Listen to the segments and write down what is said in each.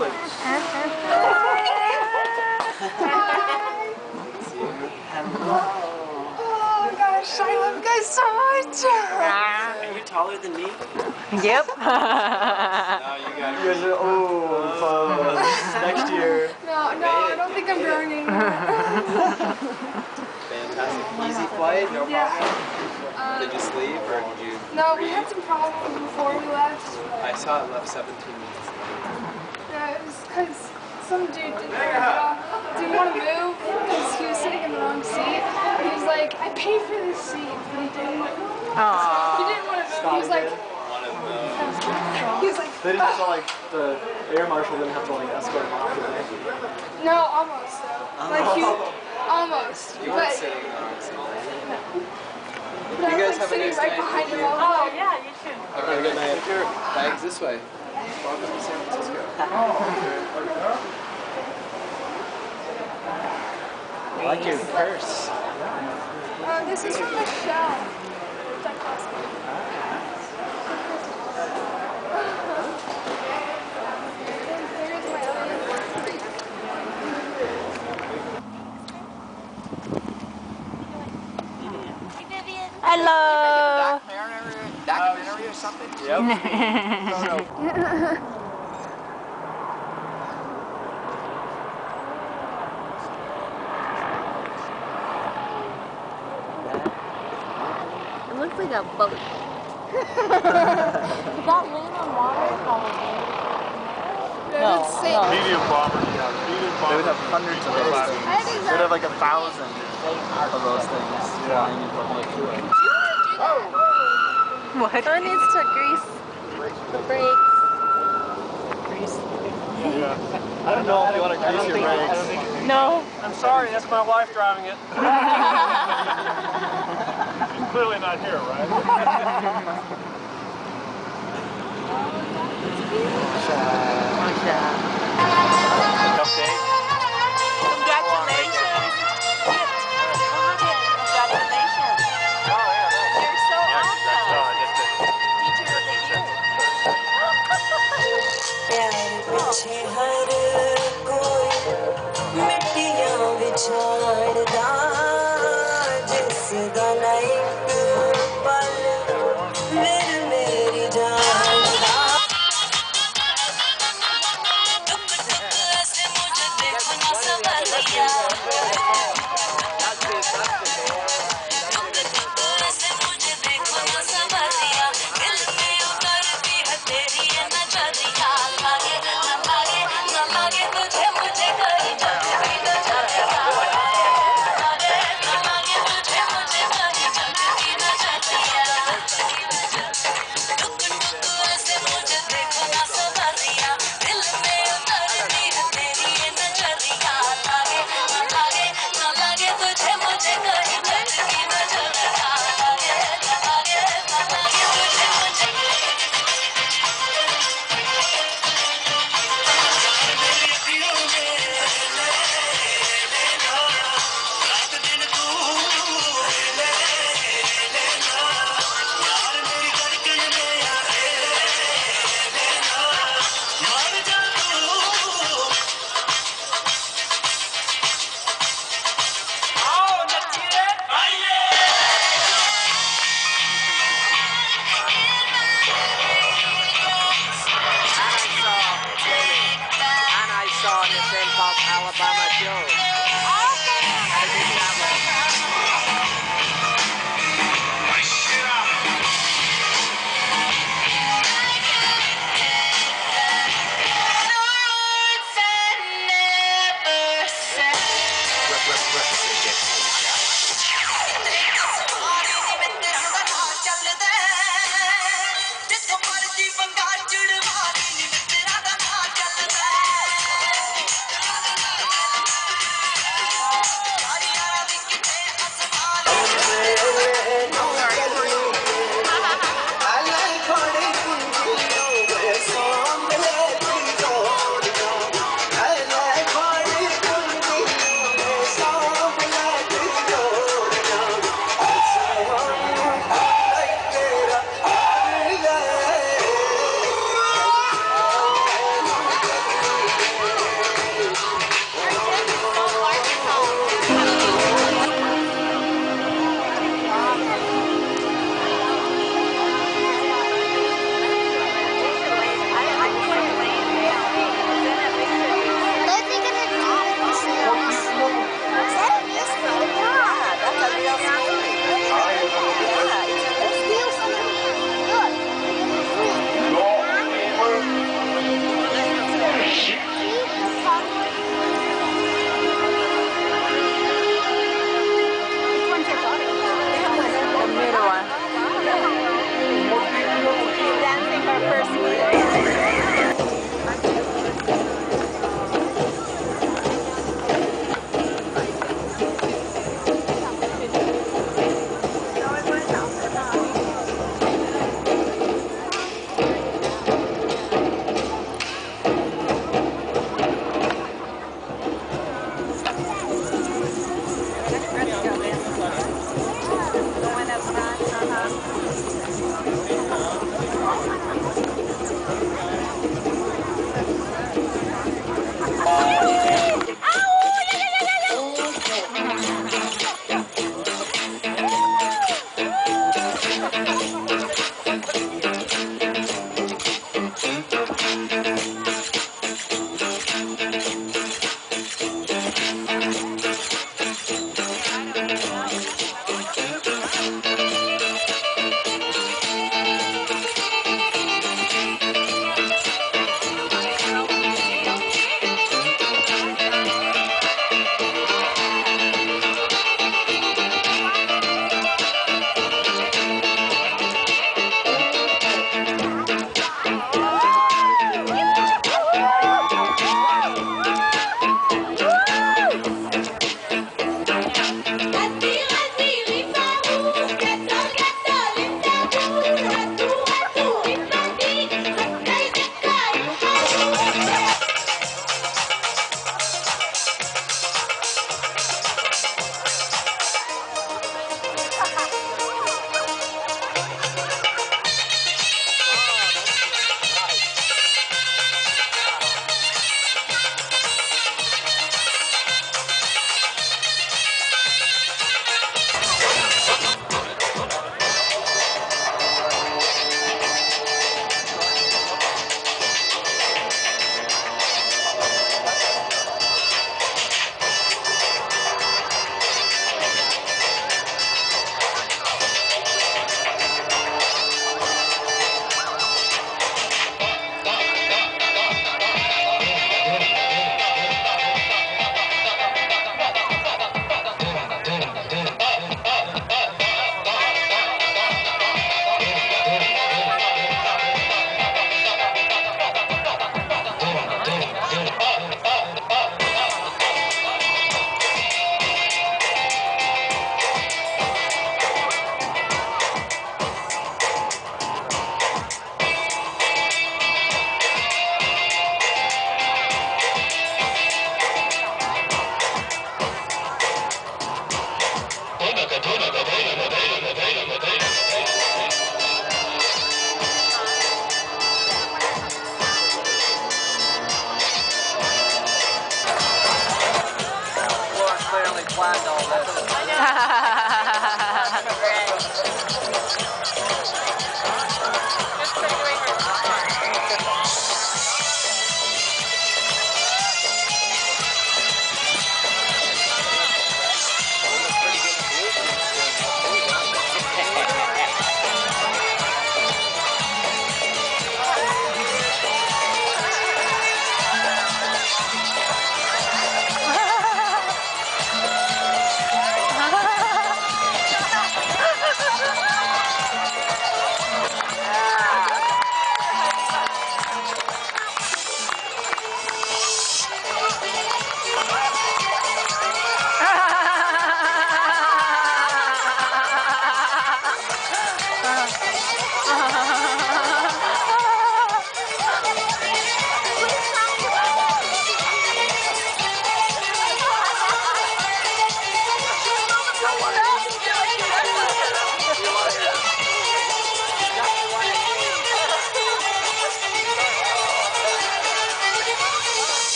like. Oh gosh, I love you guys so much. Are you taller than me? Yep. No, you guys are next year. No, I don't think I'm growing anymore. Fantastic. Easy flight, no problem? Did you sleep or did you? No, we had some problems before we left. I saw it left 17 minutes. Yeah, it was because some dude didn't want to move because he was sitting in the wrong seat. He was like, I paid for this seat, but he didn't. He didn't want to move. He was like, They didn't have to like the air marshal didn't have to like escort him off. no, almost though. Like he, almost. You weren't sitting in the wrong seat. But I was like sitting right behind him. Oh yeah, you too. Okay, good night. Bags this way. Welcome to San Francisco. I like your purse. This is from Michelle. That cost me. There's my other. Hello. Documentary or something? Yep. It looks like a boat. Does that land on water? Probably. No, it's safe. Medium bomber, yeah. Medium bomber. They would have hundreds of those things. They would have like 1,000 of those things flying in public. What? Someone needs to grease the brakes. Yeah. I don't know if you want to grease your brakes. No. I'm sorry, that's my wife driving it. She's clearly not here, right? Update. Congratulations. Congratulations. Oh, yeah, thanks. You're so awesome. Just Teacher of the year. प्यार पीछे हर कोई मिट्टियां बिछाड़दा जिसदा ना एक पल मेरी जान दा टुक टुक ऐसे मुझे देखो ना सवरिया टुक टुक ऐसे मुझे देखो ना सवरिया दिल में उतरती है तेरी ये नजरिया लागे न लागे तुझे मुझे कहीं जगती नजरिया लागे न लागे तुझे मुझे कहीं जगती नजरिया टुक टुक ऐसे मुझे देखो ना सवरिया दिल में उतरती है तेरी ये नजरिया लागे न लागे तुझे मुझे कहीं जगती नजरिया लागे न लागे तुझे मुझे Alabama Joe.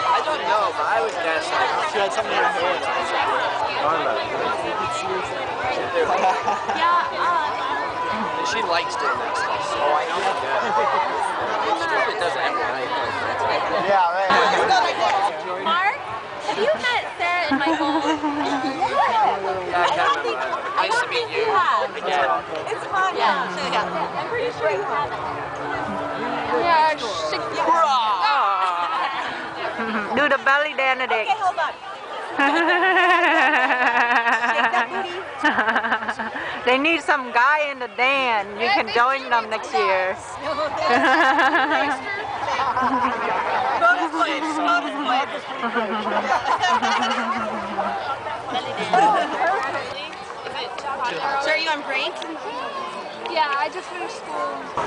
I don't know, but I would guess like She had something in her hair. and she likes doing that stuff. So I know. She probably does it every night. Yeah, right. Mark, have you met Sarah and Michael? Yeah, I can't remember. Nice to meet you. Again. It's fun. Yeah. I'm pretty sure you haven't. Yeah, Do the belly dance, Dick. Okay, hold on. They need some guy in the dance. You can join them next year. Bonus points. Bonus points. So are you on break? yeah, I just finished school.